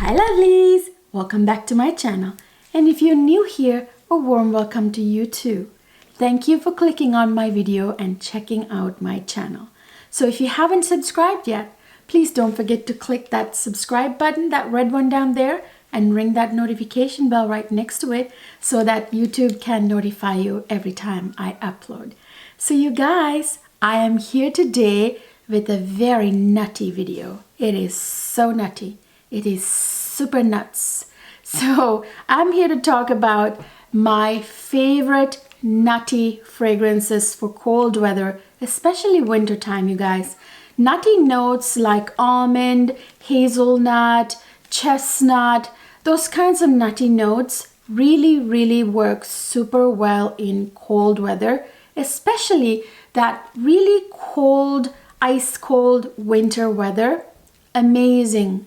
Hi lovelies! Welcome back to my channel. And if you're new here, a warm welcome to you too. Thank you for clicking on my video and checking out my channel. So if you haven't subscribed yet, please don't forget to click that subscribe button, that red one down there, and ring that notification bell right next to it so that YouTube can notify you every time I upload. So you guys, I am here today with a very nutty video. It is so nutty. It is super nuts. So I'm here to talk about my favorite nutty fragrances for cold weather, especially winter time, you guys. Nutty notes like almond, hazelnut, chestnut, those kinds of nutty notes really work super well in cold weather, especially that really cold, ice cold winter weather. Amazing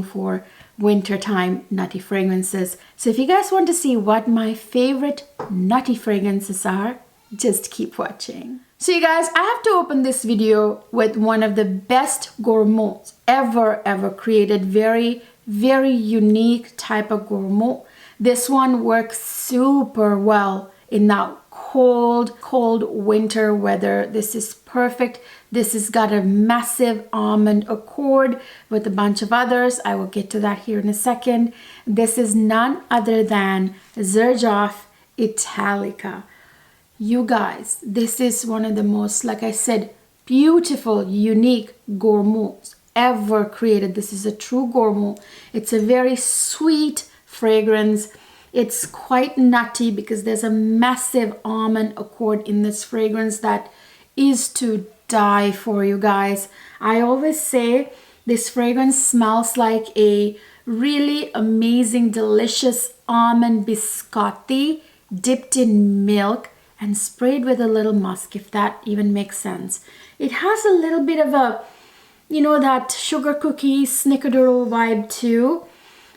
for wintertime nutty fragrances. So if you guys want to see what my favorite nutty fragrances are, just keep watching. So you guys, I have to open this video with one of the best gourmands ever created. Very unique type of gourmand. This one works super well in that cold winter weather. This is perfect. This has got a massive almond accord with a bunch of others. I will get to that here in a second. This is none other than Zadig Italica. You guys, this is one of the most, like I said, beautiful, unique gourmands ever created. This is a true gourmand. It's a very sweet fragrance. It's quite nutty because there's a massive almond accord in this fragrance that is to die for, you guys. I always say this fragrance smells like a really amazing, delicious almond biscotti dipped in milk and sprayed with a little musk, if that even makes sense. It has a little bit of a, you know, that sugar cookie snickerdoodle vibe too.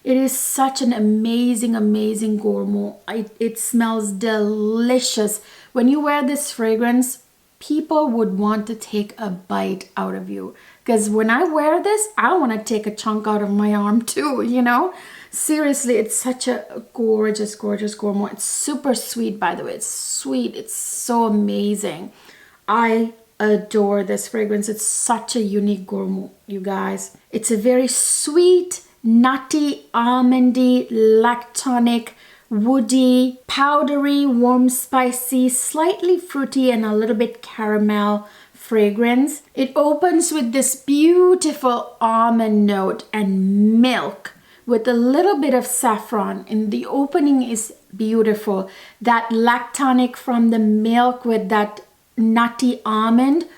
It is such an amazing gourmand. It smells delicious. When you wear this fragrance, people would want to take a bite out of you. Because when I wear this, I want to take a chunk out of my arm too, you know? Seriously, it's such a gorgeous gourmand. It's super sweet, by the way. It's sweet. It's so amazing. I adore this fragrance. It's such a unique gourmand, you guys. It's a very sweet, nutty, almondy, lactonic, woody, powdery, warm, spicy, slightly fruity, and a little bit caramel fragrance. It opens with this beautiful almond note and milk with a little bit of saffron, and the opening is beautiful. That lactonic from the milk with that nutty almond,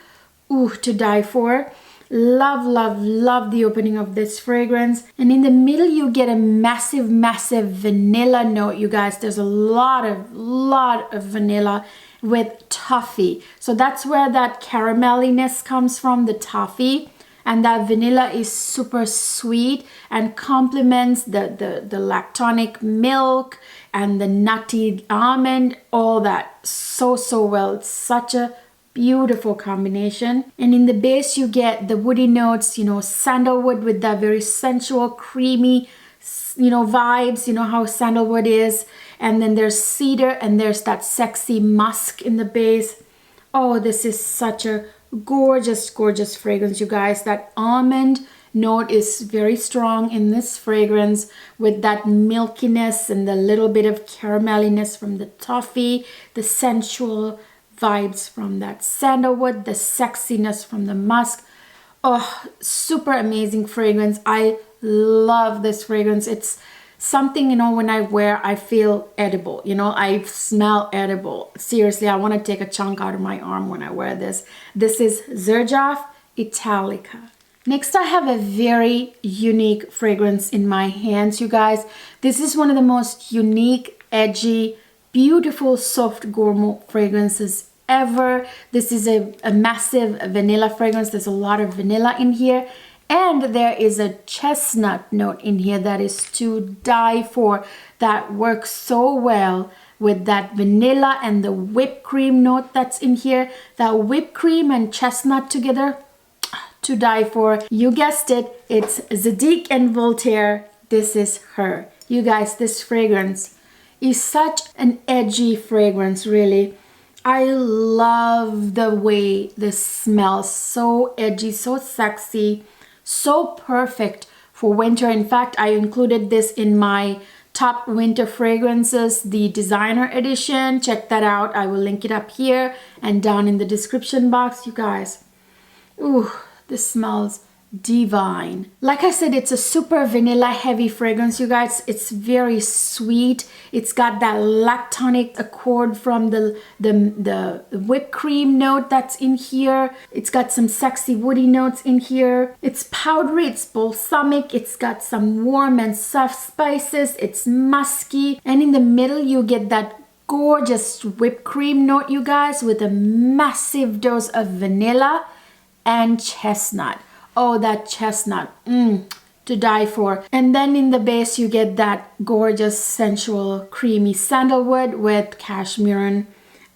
ooh, to die for. Love the opening of this fragrance. And in the middle you get a massive vanilla note, you guys. There's a lot of vanilla with toffee. So that's where that carameliness comes from, the toffee. And that vanilla is super sweet and complements the lactonic milk and the nutty almond, all that so well. It's such a beautiful combination. And in the base you get the woody notes, you know, sandalwood with that very sensual, creamy, you know, vibes, you know how sandalwood is. And then there's cedar and there's that sexy musk in the base. Oh, this is such a gorgeous fragrance, you guys. That almond note is very strong in this fragrance with that milkiness and the little bit of carameliness from the toffee, the sensual vibes from that sandalwood, the sexiness from the musk. Oh, super amazing fragrance. I love this fragrance. It's something, you know, when I wear, I feel edible, you know, I smell edible. Seriously, I want to take a chunk out of my arm when I wear this. This is Zadig Italica. Next, I have a very unique fragrance in my hands, you guys. This is one of the most unique, edgy, beautiful, soft gourmand fragrances ever. This is a massive vanilla fragrance. There's a lot of vanilla in here. And there is a chestnut note in here that is to die for, that works so well with that vanilla and the whipped cream note that's in here. That whipped cream and chestnut together, to die for. You guessed it, it's Zadig and Voltaire this is her. You guys, this fragrance is such an edgy fragrance, really. I love the way this smells. So edgy, so sexy, so perfect for winter. In fact, I included this in my top winter fragrances, the designer edition. Check that out. I will link it up here and down in the description box, you guys. Ooh, this smells divine. Like I said, it's a super vanilla heavy fragrance, you guys. It's very sweet. It's got that lactonic accord from the whipped cream note that's in here. It's got some sexy woody notes in here. It's powdery, it's balsamic, it's got some warm and soft spices, it's musky, and in the middle you get that gorgeous whipped cream note, you guys, with a massive dose of vanilla and chestnut. Oh, that chestnut, to die for. And then in the base, you get that gorgeous, sensual, creamy sandalwood with cashmere.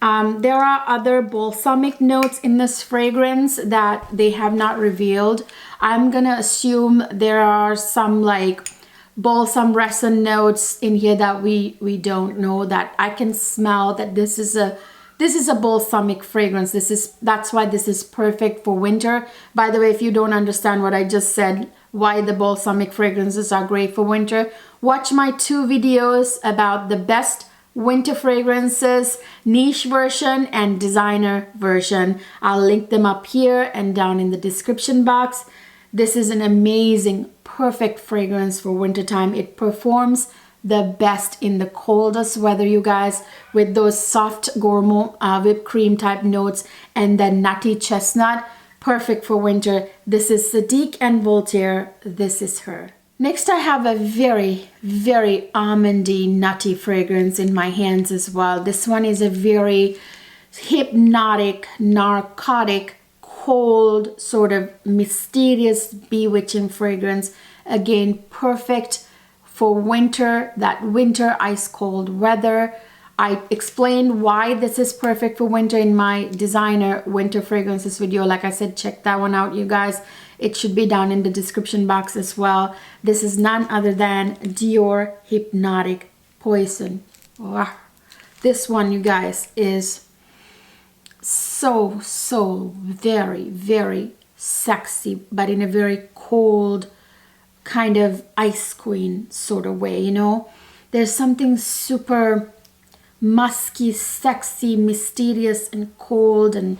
There are other balsamic notes in this fragrance that they have not revealed. I'm gonna assume there are some like balsam resin notes in here that we don't know, that I can smell that this is a balsamic fragrance. That's why this is perfect for winter. By the way, if you don't understand what I just said, why the balsamic fragrances are great for winter, watch my 2 videos about the best winter fragrances, niche version and designer version. I'll link them up here and down in the description box. This is an amazing, perfect fragrance for wintertime. It performs the best in the coldest weather, you guys, with those soft gourmet whipped cream type notes and then nutty chestnut. Perfect for winter. This is Zadig and Voltaire. This is her. Next, I have a very, very almondy, nutty fragrance in my hands as well. This one is a very hypnotic, narcotic, cold, sort of mysterious, bewitching fragrance. Again, perfect for winter, that winter ice cold weather. I explained why this is perfect for winter in my designer winter fragrances video. Like I said, check that one out, you guys. It should be down in the description box as well. This is none other than Dior Hypnotic Poison. This one, you guys, is so very, very sexy, but in a very cold, kind of ice queen sort of way, you know. There's something super musky, sexy, mysterious and cold and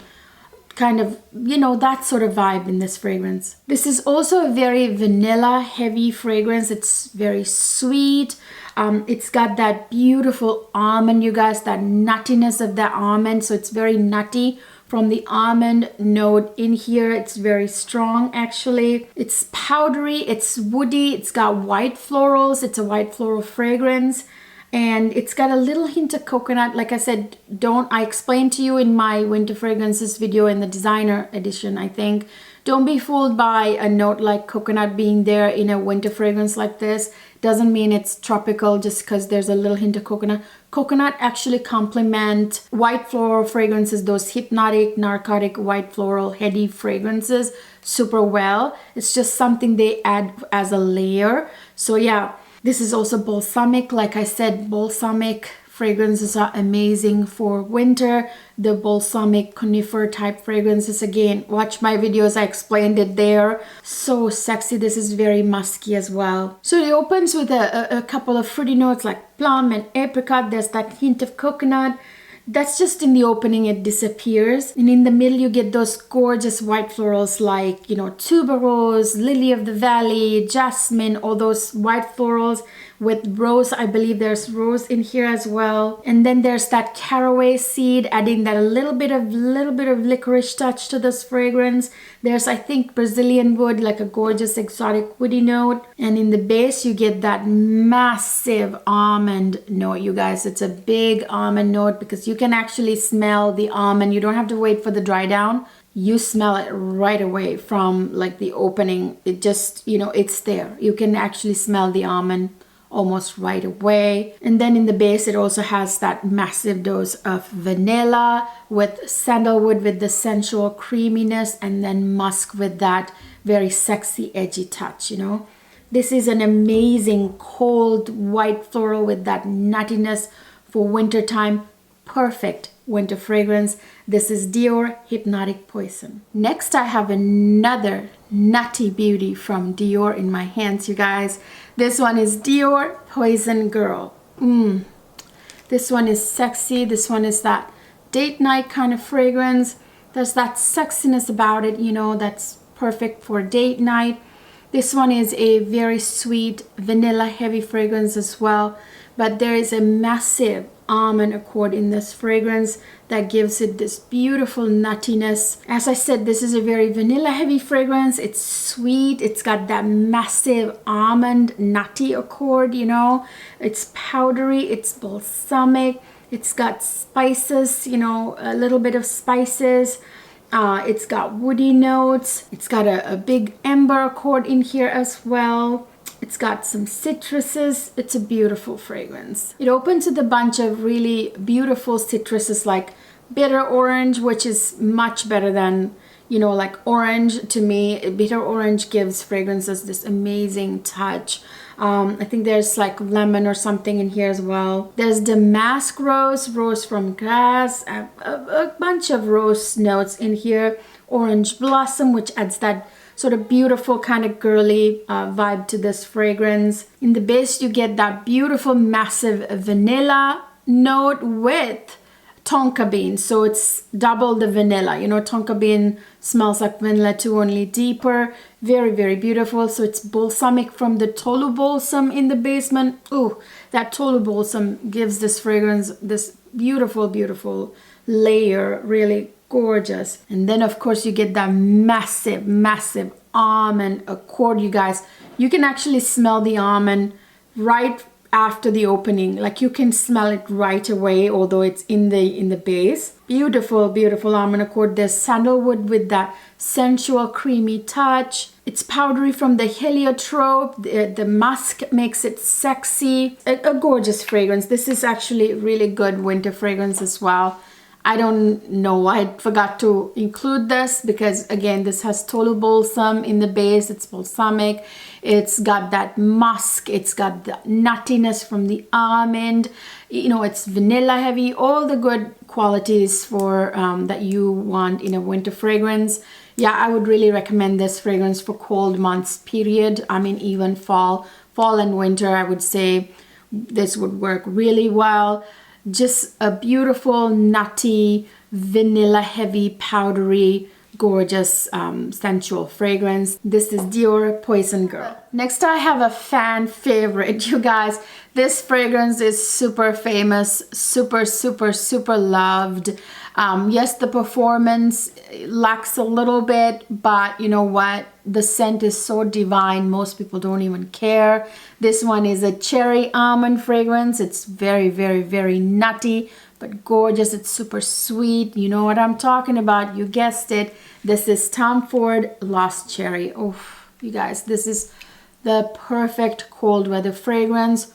kind of, you know, that sort of vibe in this fragrance. This is also a very vanilla heavy fragrance. It's very sweet. It's got that beautiful almond, you guys, that nuttiness of the almond. So it's very nutty from the almond note in here. It's very strong, actually. It's powdery, it's woody, it's got white florals. It's a white floral fragrance. And it's got a little hint of coconut. Like I said, I explained to you in my winter fragrances video in the designer edition, I think. Don't be fooled by a note like coconut being there in a winter fragrance like this. Doesn't mean it's tropical just because there's a little hint of coconut. Coconut actually complement white floral fragrances, those hypnotic, narcotic, white floral, heady fragrances super well. It's just something they add as a layer. So yeah, this is also balsamic. Like I said, balsamic fragrances are amazing for winter. The balsamic conifer type fragrances, again, watch my videos, I explained it there. So sexy. This is very musky as well. So it opens with a couple of fruity notes like plum and apricot. There's that hint of coconut. That's just in the opening, it disappears. And in the middle, you get those gorgeous white florals like, you know, tuberose, lily of the valley, jasmine, all those white florals with rose. I believe there's rose in here as well. And then there's that caraway seed, adding that little bit of licorice touch to this fragrance. There's, I think, Brazilian wood, like a gorgeous exotic woody note. And in the base, you get that massive almond note, you guys. It's a big almond note because you can actually smell the almond. You don't have to wait for the dry down. You smell it right away from like the opening. It just, you know, it's there. You can actually smell the almond almost right away. And then in the base, it also has that massive dose of vanilla with sandalwood with the sensual creaminess, and then musk with that very sexy edgy touch, you know. This is an amazing cold white floral with that nuttiness for winter time. Perfect winter fragrance. This is Dior Hypnotic Poison. Next, I have another nutty beauty from Dior in my hands, you guys. This one is Dior Poison Girl. This one is sexy. This one is that date night kind of fragrance. There's that sexiness about it, you know, that's perfect for date night. This one is a very sweet vanilla heavy fragrance as well, but there is a massive almond accord in this fragrance that gives it this beautiful nuttiness. As I said, this is a very vanilla heavy fragrance. It's sweet. It's got that massive almond nutty accord, you know. It's powdery. It's balsamic. It's got spices, you know, a little bit of spices. It's got woody notes. It's got a big amber accord in here as well. It's got some citruses. It's a beautiful fragrance. It opens with a bunch of really beautiful citruses like bitter orange, which is much better than, you know, like orange. To me, bitter orange gives fragrances this amazing touch. I think there's like lemon or something in here as well. There's damask rose, rose from grass, a bunch of rose notes in here. Orange blossom, which adds that sort of beautiful kind of girly vibe to this fragrance. In the base, you get that beautiful massive vanilla note with tonka bean, so it's double the vanilla. You know, tonka bean smells like vanilla too, only deeper. Very, very beautiful. So it's balsamic from the Tolu balsam in the basement. Ooh, that Tolu balsam gives this fragrance this beautiful, beautiful layer. Really gorgeous. And then of course you get that massive, massive almond accord, you guys. You can actually smell the almond right after the opening. Like you can smell it right away, although it's in the base. Beautiful, beautiful almond accord. There's sandalwood with that sensual creamy touch. It's powdery from the heliotrope. The musk makes it sexy. A gorgeous fragrance. This is actually really good winter fragrance as well. I don't know why I forgot to include this, because again, this has Tolu balsam in the base. It's balsamic. It's got that musk. It's got the nuttiness from the almond. You know, it's vanilla heavy. All the good qualities for that you want in a winter fragrance. Yeah, I would really recommend this fragrance for cold months period. I mean, even fall and winter, I would say this would work really well. Just a beautiful, nutty, vanilla heavy, powdery, gorgeous, sensual fragrance. This is Dior Poison Girl. Next, I have a fan favorite, you guys. This fragrance is super famous, super, super, super loved. Yes, the performance lacks a little bit, but you know what? The scent is so divine, most people don't even care. This one is a cherry almond fragrance. It's very, very, very nutty, but gorgeous. It's super sweet. You know what I'm talking about. You guessed it. This is Tom Ford Lost Cherry. Oh, you guys, this is the perfect cold weather fragrance.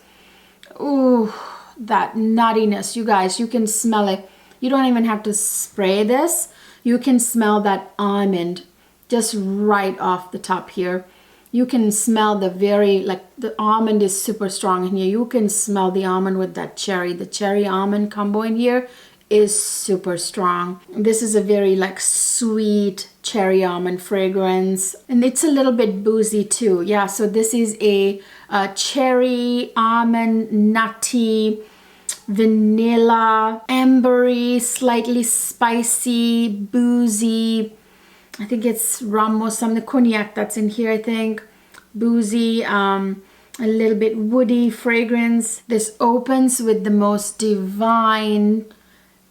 Ooh, that nuttiness, you guys, you can smell it. You don't even have to spray this. You can smell that almond just right off the top here. You can smell the very, like the almond is super strong in here. You can smell the almond with that cherry. The cherry almond combo in here is super strong. This is a very like sweet cherry almond fragrance, and it's a little bit boozy too. Yeah, so this is a cherry almond nutty vanilla ambery, slightly spicy, boozy. I think it's rum or some, the cognac that's in here, I think. Boozy, a little bit woody fragrance. This opens with the most divine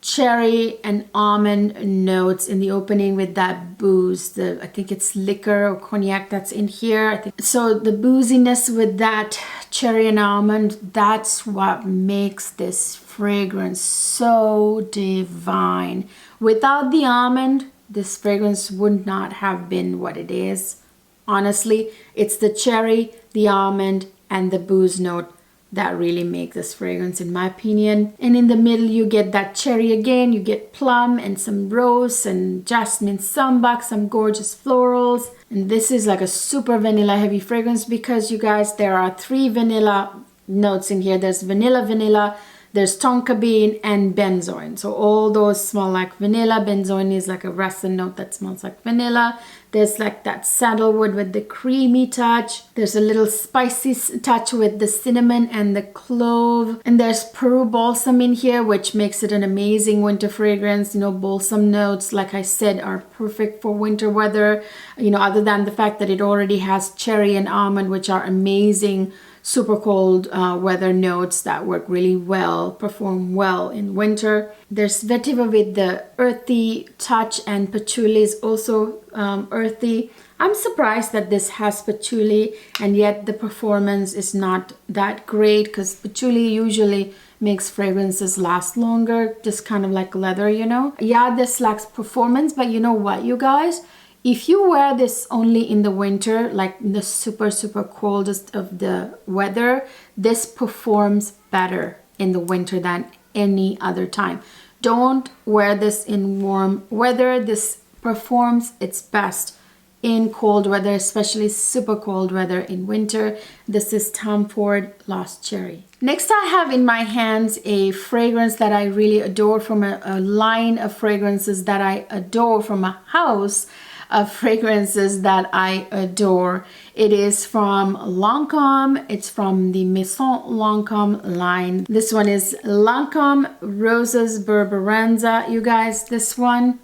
cherry and almond notes in the opening with that booze. I think it's liquor or cognac that's in here. So the booziness with that cherry and almond, that's what makes this fragrance so divine. Without the almond, this fragrance would not have been what it is. Honestly, it's the cherry, the almond, and the booze note that really make this fragrance in my opinion. And in the middle you get that cherry again, you get plum and some rose and jasmine sambac, some gorgeous florals. And this is like a super vanilla heavy fragrance because you guys, there are 3 vanilla notes in here. There's vanilla, there's tonka bean and benzoin. So all those smell like vanilla. Benzoin is like a resin note that smells like vanilla. There's like that sandalwood with the creamy touch. There's a little spicy touch with the cinnamon and the clove. And there's Peru balsam in here, which makes it an amazing winter fragrance. You know, balsam notes, like I said, are perfect for winter weather. You know, other than the fact that it already has cherry and almond, which are amazing super cold weather notes that work really well, perform well in winter. There's vetiver with the earthy touch, and patchouli is also earthy. I'm surprised that this has patchouli and yet the performance is not that great, because patchouli usually makes fragrances last longer, just kind of like leather, you know. Yeah, this lacks performance, but you know what, you guys? If you wear this only in the winter, like in the super coldest of the weather, this performs better in the winter than any other time. Don't wear this in warm weather. This performs its best in cold weather, especially super cold weather in winter. This is Tom Ford Lost Cherry. Next, I have in my hands a fragrance that I really adore from a line of fragrances that I adore, from a house of fragrances that I adore. It is from Lancome. It's from the Maison Lancome line. This one is Lancome Roses Berberanza. You guys, this one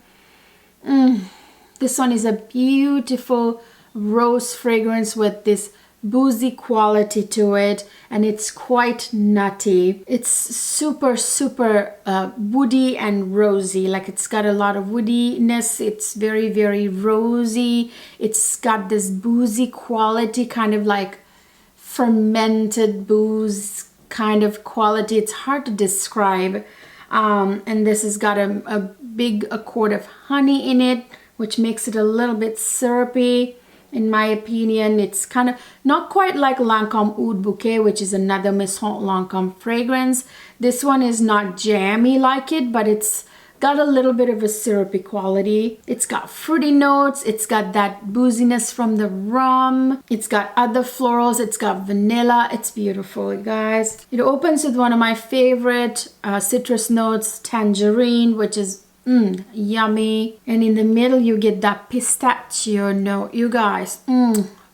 is a beautiful rose fragrance with this boozy quality to it, and it's quite nutty. It's super woody and rosy. Like, it's got a lot of woodiness. It's very rosy. It's got this boozy quality, kind of like fermented booze kind of quality. It's hard to describe. And this has got a big accord of honey in it, which makes it a little bit syrupy. In my opinion, it's kind of not quite like Lancome Oud Bouquet, which is another Maison Lancome fragrance. This one is not jammy like it, but it's got a little bit of a syrupy quality. It's got fruity notes. It's got that booziness from the rum. It's got other florals. It's got vanilla. It's beautiful, you guys. It opens with one of my favorite citrus notes, tangerine, which is yummy. And in the middle you get that pistachio note, you guys.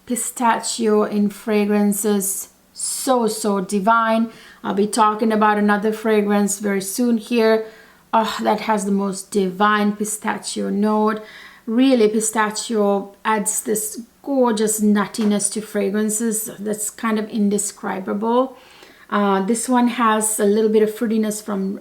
Pistachio in fragrances, so divine. I'll be talking about another fragrance very soon here that has the most divine pistachio note. Really, pistachio adds this gorgeous nuttiness to fragrances that's kind of indescribable. This one has a little bit of fruitiness from,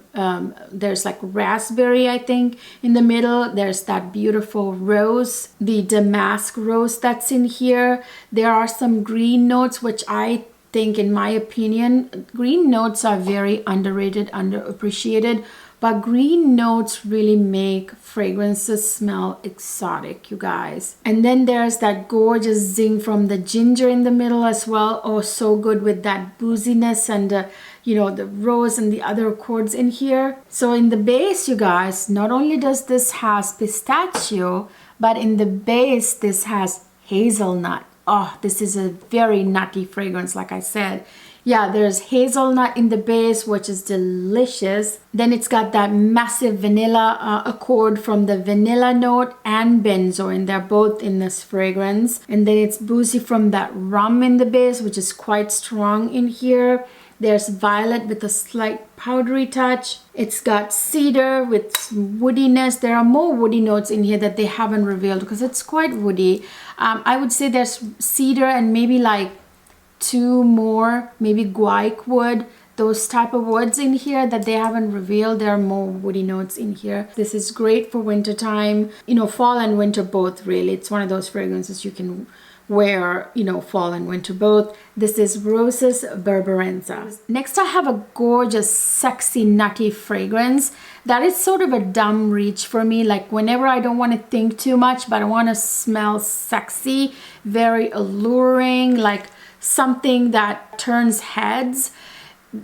there's like raspberry, I think, in the middle. There's that beautiful rose, the damask rose that's in here. There are some green notes, which I think, in my opinion, green notes are very underrated, underappreciated. But green notes really make fragrances smell exotic, you guys. And then there's that gorgeous zing from the ginger in the middle as well. Oh, so good with that booziness and, you know, the rose and the other accords in here. So in the base, you guys, not only does this has pistachio, but in the base, this has hazelnut. Oh, this is a very nutty fragrance, like I said. Yeah, there's hazelnut in the base, which is delicious. Then it's got that massive vanilla accord from the vanilla note and benzoin. They're both in this fragrance. And then it's boozy from that rum in the base, which is quite strong in here. There's violet with a slight powdery touch. It's got cedar with woodiness. There are more woody notes in here that they haven't revealed because it's quite woody. I would say there's cedar and maybe like 2 more, maybe guaiac wood, those type of woods in here that they haven't revealed. There are more woody notes in here. This is great for winter time, you know, fall and winter both, really. It's one of those fragrances you can wear, you know, fall and winter both. This is Roses Berberanza. Next, I have a gorgeous, sexy, nutty fragrance that is sort of a dumb reach for me. Like, whenever I don't want to think too much, but I want to smell sexy, very alluring, like something that turns heads.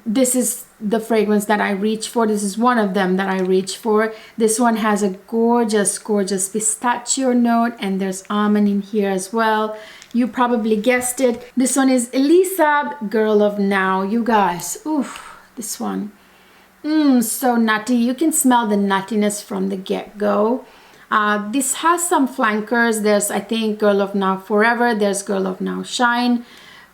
this is the fragrance that I reach for. This is one of them that I reach for. This one has a gorgeous, gorgeous pistachio note, and there's almond in here as well. You probably guessed it. This one is Elie Saab, Girl of Now. You guys, oof, this one. So nutty. You can smell the nuttiness from the get-go. This has some flankers. There's, I think, Girl of Now Forever. There's Girl of Now Shine.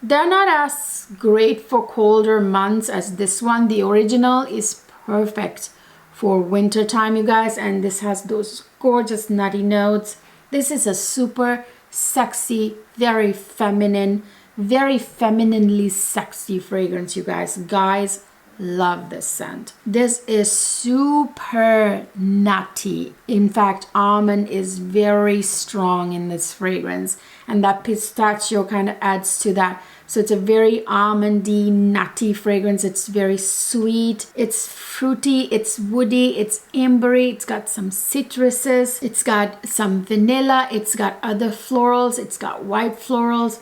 They're not as great for colder months as this one. The original is perfect for winter time, you guys, and this has those gorgeous nutty notes. This is a super sexy, very feminine, very femininely sexy fragrance, you guys. Guys love this scent. This is super nutty. In fact, almond is very strong in this fragrance, and that pistachio kind of adds to that. So it's a very almondy, nutty fragrance. It's very sweet, it's fruity, it's woody, it's ambery, it's got some citruses, it's got some vanilla, it's got other florals, it's got white florals.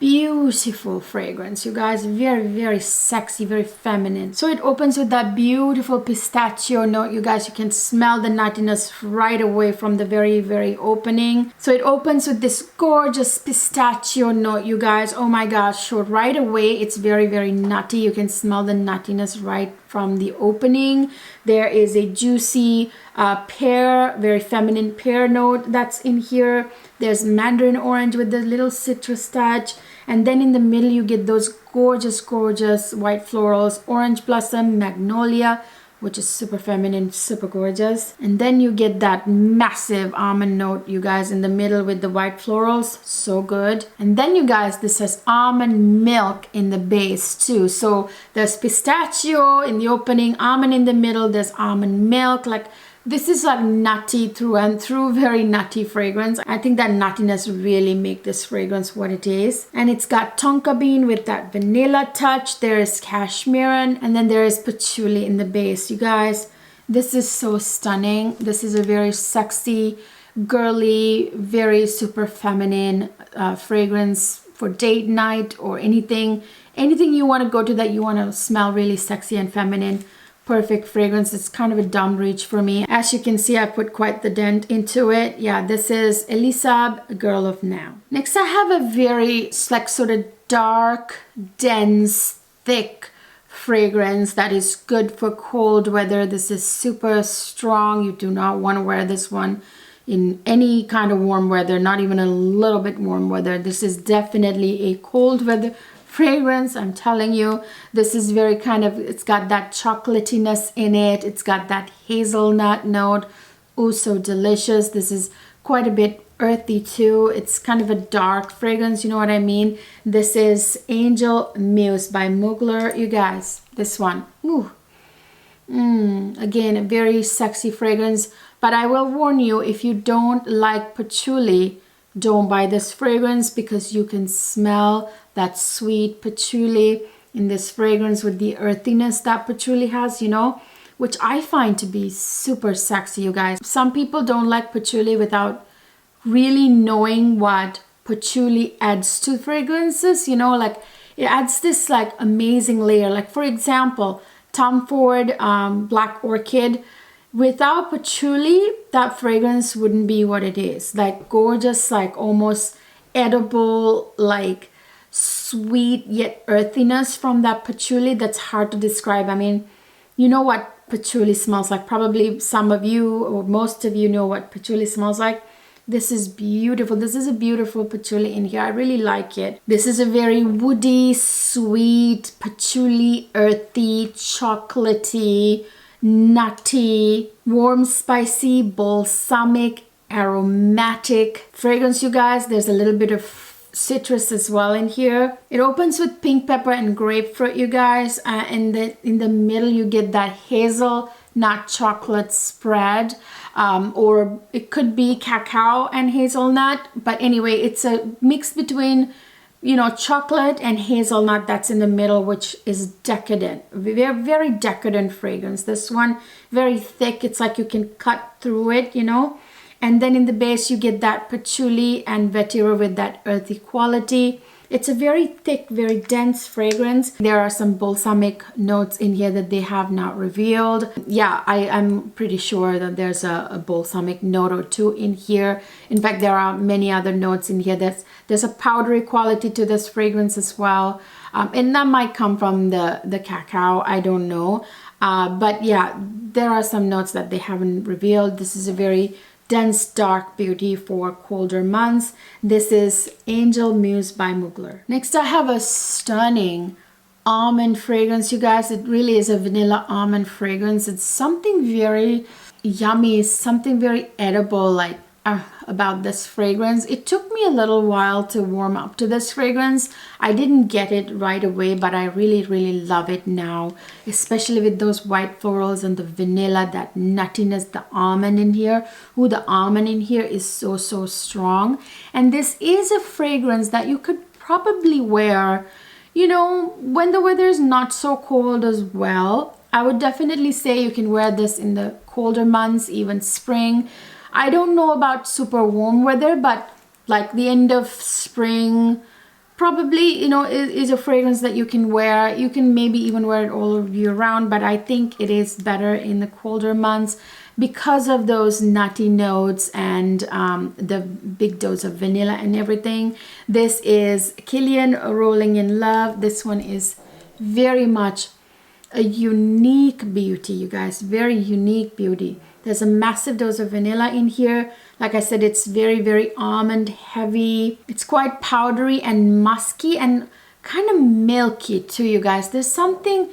Beautiful fragrance, you guys. Very, very sexy, very feminine. So it opens with that beautiful pistachio note, you guys. You can smell the nuttiness right away from the very, very opening. So it opens with this gorgeous pistachio note, you guys. Oh my gosh, so right away it's very, very nutty. You can smell the nuttiness right from the opening. There is a juicy pear, very feminine pear note that's in here. There's mandarin orange with the little citrus touch. And then in the middle, you get those gorgeous, gorgeous white florals, orange blossom, magnolia, which is super feminine, super gorgeous. And then you get that massive almond note, you guys, in the middle with the white florals. So good. And then, you guys, this has almond milk in the base too. So there's pistachio in the opening, almond in the middle, there's almond milk. Like, this is like nutty through and through, very nutty fragrance. I think that nuttiness really make this fragrance what it is. And it's got tonka bean with that vanilla touch. There is cashmere, and then there is patchouli in the base. You guys, this is so stunning. This is a very sexy, girly, very super feminine fragrance for date night or anything you want to go to that you want to smell really sexy and feminine. Perfect fragrance. It's kind of a dumb reach for me. As you can see, I put quite the dent into it. Yeah, this is Elie Saab, Girl of Now. Next, I have a very like sort of dark, dense, thick fragrance that is good for cold weather. This is super strong. You do not want to wear this one in any kind of warm weather, not even a little bit warm weather. This is definitely a cold weather fragrance. I'm telling you, this is very kind of, it's got that chocolatiness in it. It's got that hazelnut note. Oh, so delicious. This is quite a bit earthy too. It's kind of a dark fragrance, you know what I mean? This is Angel Muse by Mugler, you guys. This one. Ooh. Again, a very sexy fragrance. But I will warn you, if you don't like patchouli, don't buy this fragrance, because you can smell that sweet patchouli in this fragrance with the earthiness that patchouli has, you know, which I find to be super sexy, you guys. Some people don't like patchouli without really knowing what patchouli adds to fragrances, you know, like it adds this like amazing layer. Like, for example, Tom Ford Black Orchid. Without patchouli, that fragrance wouldn't be what it is. Like gorgeous, like almost edible, like sweet yet earthiness from that patchouli. That's hard to describe. I mean, you know what patchouli smells like. Probably some of you or most of you know what patchouli smells like. This is beautiful. This is a beautiful patchouli in here. I really like it. This is a very woody, sweet, patchouli, earthy, chocolatey, nutty, warm, spicy, balsamic, aromatic fragrance, you guys. There's a little bit of citrus as well in here. It opens with pink pepper and grapefruit, you guys. In the middle, you get that hazelnut chocolate spread, or it could be cacao and hazelnut. But anyway, it's a mix between, you know, chocolate and hazelnut that's in the middle, which is decadent. Very, very decadent fragrance. This one, very thick. It's like you can cut through it, you know. And then in the base, you get that patchouli and vetiver with that earthy quality. It's a very thick, very dense fragrance. There are some balsamic notes in here that they have not revealed. Yeah, I'm pretty sure that there's a balsamic note or two in here. In fact, there are many other notes in here. There's a powdery quality to this fragrance as well. And that might come from the cacao, I don't know. But yeah, there are some notes that they haven't revealed. This is a very dense, dark beauty for colder months. This is Angel Muse by Mugler. Next, I have a stunning almond fragrance, you guys. It really is a vanilla almond fragrance. It's something very yummy, something very edible, like about this fragrance. It took me a little while to warm up to this fragrance. I didn't get it right away, but I really love it now, especially with those white florals and the vanilla, that nuttiness, the almond in here. Ooh, the almond in here is so strong. And this is a fragrance that you could probably wear, you know, when the weather is not so cold as well. I would definitely say you can wear this in the colder months, even spring. I don't know about super warm weather, but like the end of spring, probably, you know, is a fragrance that you can wear. You can maybe even wear it all year round, but I think it is better in the colder months because of those nutty notes and the big dose of vanilla and everything. This is Kilian Rolling in Love. This one is very much a unique beauty, you guys. Very unique beauty. There's a massive dose of vanilla in here. Like I said, it's very almond heavy. It's quite powdery and musky and kind of milky too, you guys. There's something,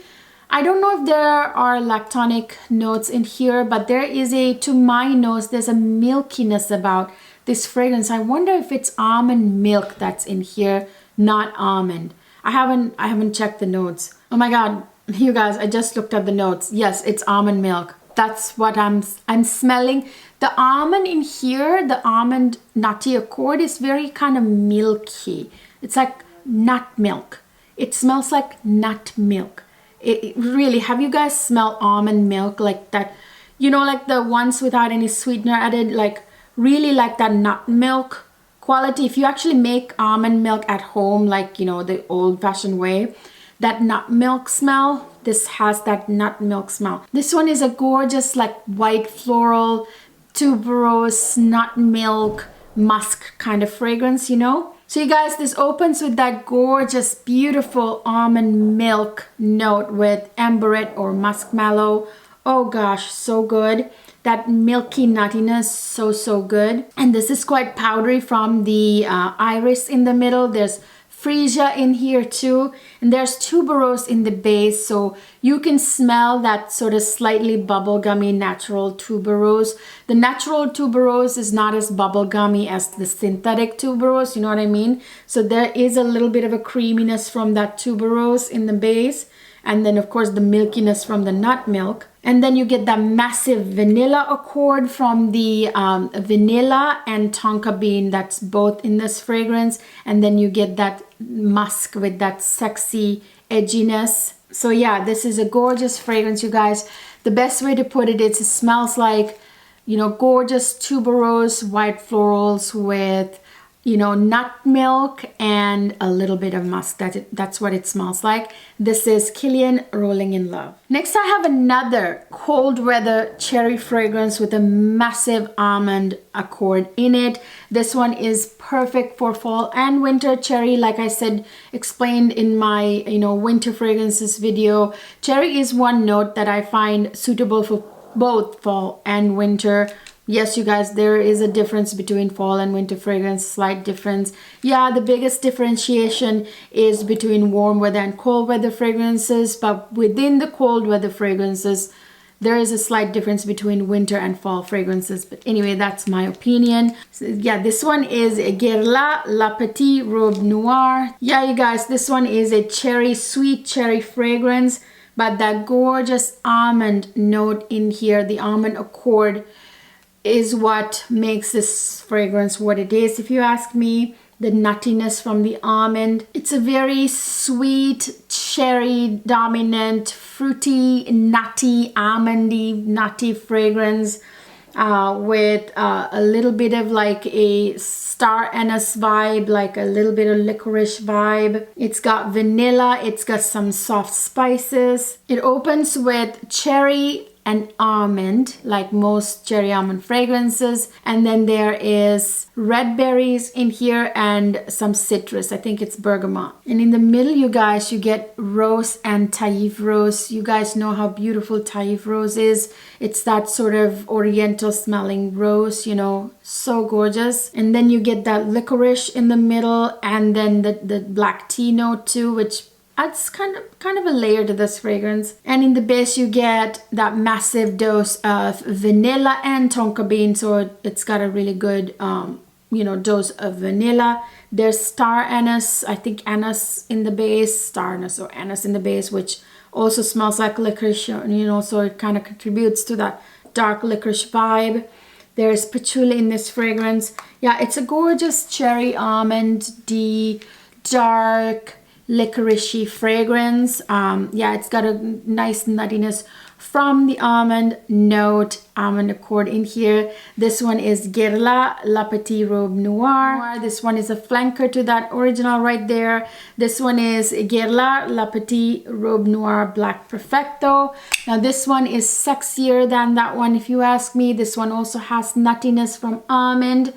I don't know if there are lactonic notes in here, but there is to my nose, there's a milkiness about this fragrance. I wonder if it's almond milk that's in here, not almond. I haven't checked the notes. Oh my God, you guys, I just looked at the notes. Yes, it's almond milk. That's what I'm smelling. The almond in here, the almond nutty accord is very kind of milky. It's like nut milk. It smells like nut milk. It really, have you guys smelled almond milk like that? You know, like the ones without any sweetener added, like really like that nut milk quality. If you actually make almond milk at home, like, you know, the old fashioned way, that nut milk smell, this has that nut milk smell. This one is a gorgeous like white floral, tuberose, nut milk, musk kind of fragrance, you know. So you guys, this opens with that gorgeous, beautiful almond milk note with amberette or muskmallow. Oh gosh, so good. That milky nuttiness, so good. And this is quite powdery from the iris in the middle. There's freesia in here too, and there's tuberose in the base, so you can smell that sort of slightly bubblegummy natural tuberose. The natural tuberose is not as bubblegummy as the synthetic tuberose, you know what I mean? So there is a little bit of a creaminess from that tuberose in the base, and then of course the milkiness from the nut milk. And then you get that massive vanilla accord from the vanilla and tonka bean that's both in this fragrance. And then you get that musk with that sexy edginess. So yeah, this is a gorgeous fragrance, you guys. The best way to put it is it smells like, you know, gorgeous tuberose white florals with, you know, nut milk and a little bit of musk. That's what it smells like. This is Kilian Rolling in Love. Next, I have another cold weather cherry fragrance with a massive almond accord in it. This one is perfect for fall and winter. Cherry, like I said, explained in my, you know, winter fragrances video. Cherry is one note that I find suitable for both fall and winter. Yes, you guys, there is a difference between fall and winter fragrance, slight difference. Yeah, the biggest differentiation is between warm weather and cold weather fragrances, but within the cold weather fragrances, there is a slight difference between winter and fall fragrances. But anyway, that's my opinion. So yeah, this one is Guerlain La Petite Robe Noire. Yeah, you guys, this one is a cherry, sweet cherry fragrance, but that gorgeous almond note in here, the almond accord, is what makes this fragrance what it is, if you ask me. The nuttiness from the almond. It's a very sweet, cherry dominant, fruity, nutty, almondy, nutty fragrance. with a little bit of like a star anise vibe, like a little bit of licorice vibe. It's got vanilla, it's got some soft spices. It opens with cherry and almond, like most cherry almond fragrances, and then there is red berries in here and some citrus. I think it's bergamot. And in the middle, you guys, you get rose and Taif rose. You guys know how beautiful Taif rose is. It's that sort of oriental smelling rose, you know, so gorgeous. And then you get that licorice in the middle, and then the black tea note too, which adds kind of a layer to this fragrance. And in the base you get that massive dose of vanilla and tonka bean, so it's got a really good you know, dose of vanilla. There's star anise, I think anise in the base, star anise or anise in the base, which also smells like licorice, you know, so it kind of contributes to that dark licorice vibe. There's patchouli in this fragrance. Yeah, it's a gorgeous cherry almond, dark licoricey fragrance. Yeah, it's got a nice nuttiness from the almond note, almond accord in here. This one is Guerlain La Petite Robe Noire. This one is a flanker to that original right there. This one is Guerlain La Petite Robe Noire Black Perfecto. Now this one is sexier than that one if you ask me. This one also has nuttiness from almond,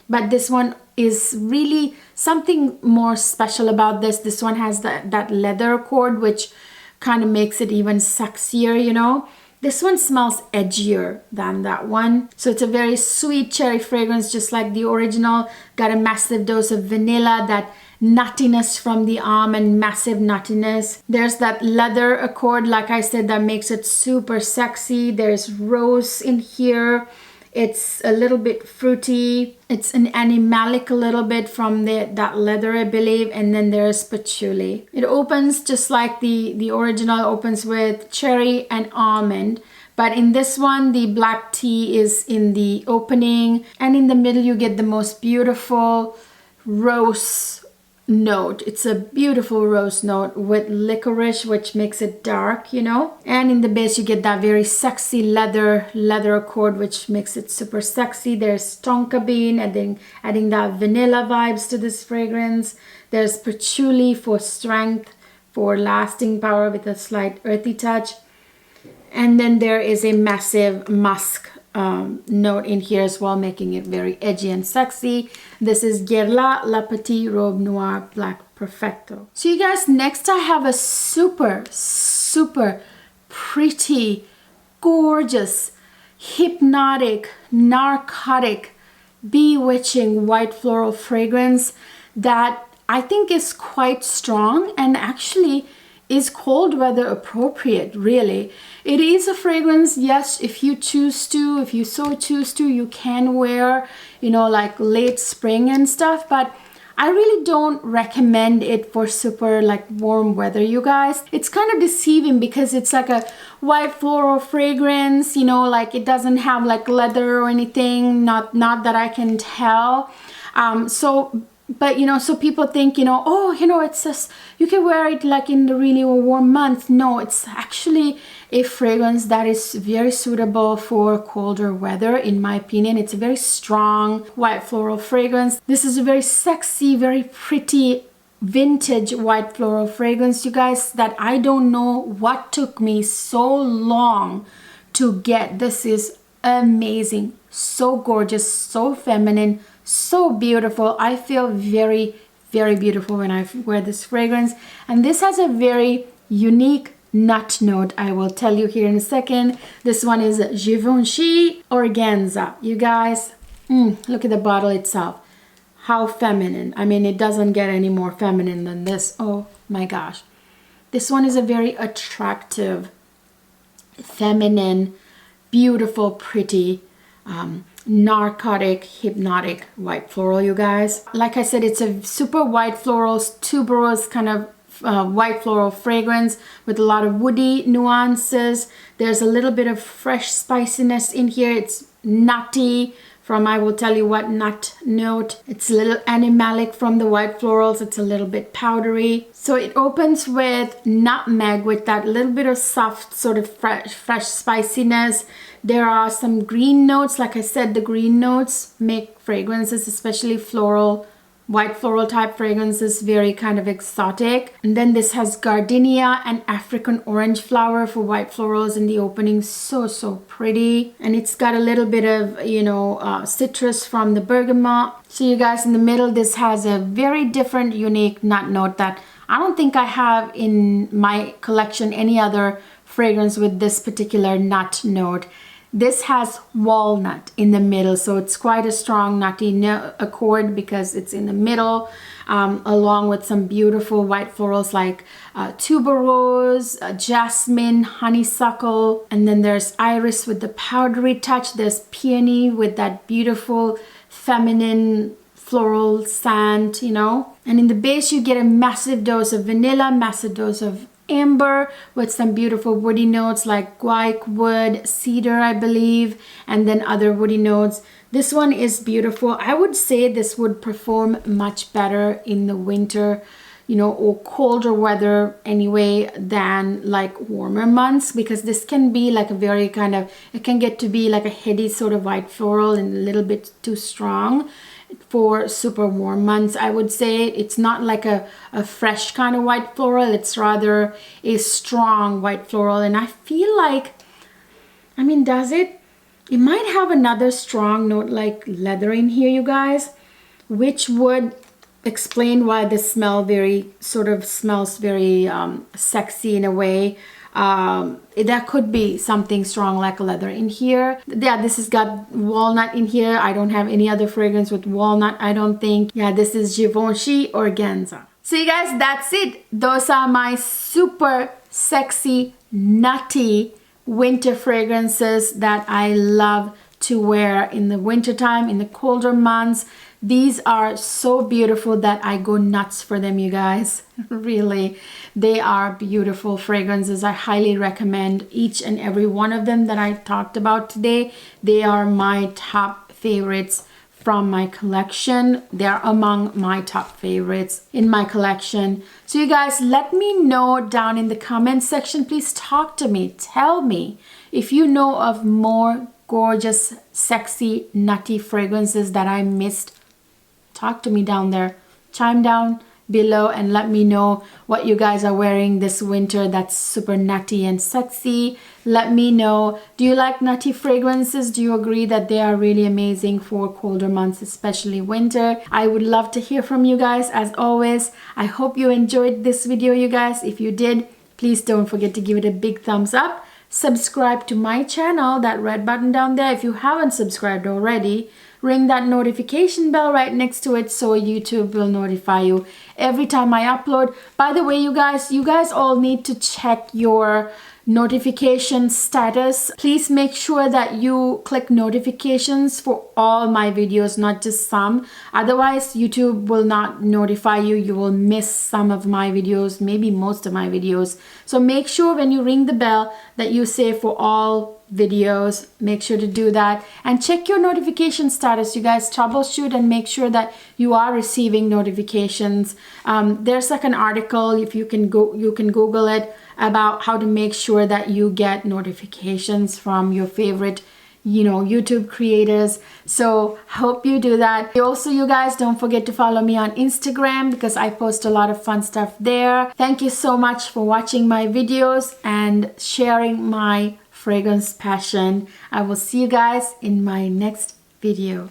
but this one is really something more special about this. This one has that leather accord, which kind of makes it even sexier, you know. This one smells edgier than that one. So it's a very sweet cherry fragrance, just like the original. Got a massive dose of vanilla, that nuttiness from the almond, massive nuttiness. There's that leather accord, like I said, that makes it super sexy. There's rose in here. It's a little bit fruity. It's an animalic a little bit from that leather, I believe. And then there's patchouli. It opens just like the original opens with cherry and almond. But in this one, the black tea is in the opening. And in the middle, you get the most beautiful rose note. It's a beautiful rose note with licorice, which makes it dark, you know. And in the base you get that very sexy leather accord, which makes it super sexy. There's tonka bean, adding that vanilla vibes to this fragrance. There's patchouli for strength, for lasting power with a slight earthy touch. And then there is a massive musk note in here as well, making it very edgy and sexy. This is Guerlain La Petite Robe Noire Black Perfecto. So you guys, next I have a super pretty, gorgeous, hypnotic, narcotic, bewitching white floral fragrance that I think is quite strong and actually is cold weather appropriate, really. It is a fragrance, yes, if you choose to, if you so choose to, you can wear, you know, like late spring and stuff, but I really don't recommend it for super like warm weather, you guys. It's kind of deceiving because it's like a white floral fragrance, you know, like it doesn't have like leather or anything, not that I can tell. But you know, so people think, you know, oh, you know, it's just, you can wear it like in the really warm months. No, it's actually a fragrance that is very suitable for colder weather, in my opinion. It's a very strong white floral fragrance. This is a very sexy, very pretty vintage white floral fragrance, you guys, that I don't know what took me so long to get. This is amazing, so gorgeous, so feminine, so beautiful. I feel very beautiful when I wear this fragrance. And this has a very unique nut note, I will tell you here in a second. This one is Givenchy Organza. You guys, look at the bottle itself. How feminine. I mean, it doesn't get any more feminine than this. Oh my gosh. This one is a very attractive, feminine, beautiful, pretty, narcotic, hypnotic white floral, you guys. Like I said, it's a super white florals, tuberose kind of white floral fragrance with a lot of woody nuances. There's a little bit of fresh spiciness in here. It's nutty from I will tell you what nut note. It's a little animalic from the white florals. It's a little bit powdery. So it opens with nutmeg with that little bit of soft sort of fresh spiciness. There are some green notes. Like I said, the green notes make fragrances, especially floral, white floral type fragrances, very kind of exotic. And then this has gardenia and African orange flower for white florals in the opening. So pretty. And it's got a little bit of, you know, citrus from the bergamot. So you guys, in the middle, this has a very different, unique nut note that I don't think I have in my collection any other fragrance with this particular nut note. This has walnut in the middle, so it's quite a strong nutty accord because it's in the middle, along with some beautiful white florals like tuberose, jasmine, honeysuckle, and then there's iris with the powdery touch. There's peony with that beautiful feminine floral scent, you know. And in the base you get a massive dose of vanilla, massive dose of amber with some beautiful woody notes like guaiac wood, cedar, I believe, and then other woody notes. This one is beautiful. I would say this would perform much better in the winter, you know, or colder weather anyway than like warmer months, because this can be like a very kind of, it can get to be like a heady sort of white floral and a little bit too strong for super warm months. I would say it's not like a fresh kind of white floral, it's rather a strong white floral. And I feel like, I mean, does it might have another strong note like leather in here, you guys, which would explain why this smell very sort of smells very sexy in a way. That could be something strong like leather in here. Yeah, this has got walnut in here. I don't have any other fragrance with walnut, I don't think. Yeah, this is Givenchy Organza. So you guys, that's it. Those are my super sexy, nutty winter fragrances that I love to wear in the winter time, in the colder months. These are so beautiful that I go nuts for them, you guys. Really, they are beautiful fragrances. I highly recommend each and every one of them that I talked about today. They are my top favorites from my collection. They're among my top favorites in my collection. So you guys, let me know down in the comment section. Please talk to me. Tell me if you know of more gorgeous, sexy, nutty fragrances that I missed. Talk to me down there. Chime down below and let me know what you guys are wearing this winter that's super nutty and sexy. Let me know, do you like nutty fragrances? Do you agree that they are really amazing for colder months, especially winter? I would love to hear from you guys as always. I hope you enjoyed this video, you guys. If you did, please don't forget to give it a big thumbs up. Subscribe to my channel, that red button down there if you haven't subscribed already. Ring that notification bell right next to it so YouTube will notify you every time I upload. By the way, you guys all need to check your notification status. Please make sure that you click notifications for all my videos, not just some. Otherwise, YouTube will not notify you. You will miss some of my videos, maybe most of my videos. So make sure when you ring the bell that you say for all videos. Make sure to do that and check your notification status, you guys. Troubleshoot and make sure that you are receiving notifications. There's like an article, if you can go, you can Google it, about how to make sure that you get notifications from your favorite, you know, YouTube creators. So hope you do that. Also, you guys, don't forget to follow me on Instagram because I post a lot of fun stuff there. Thank you so much for watching my videos and sharing my fragrance passion. I will see you guys in my next video.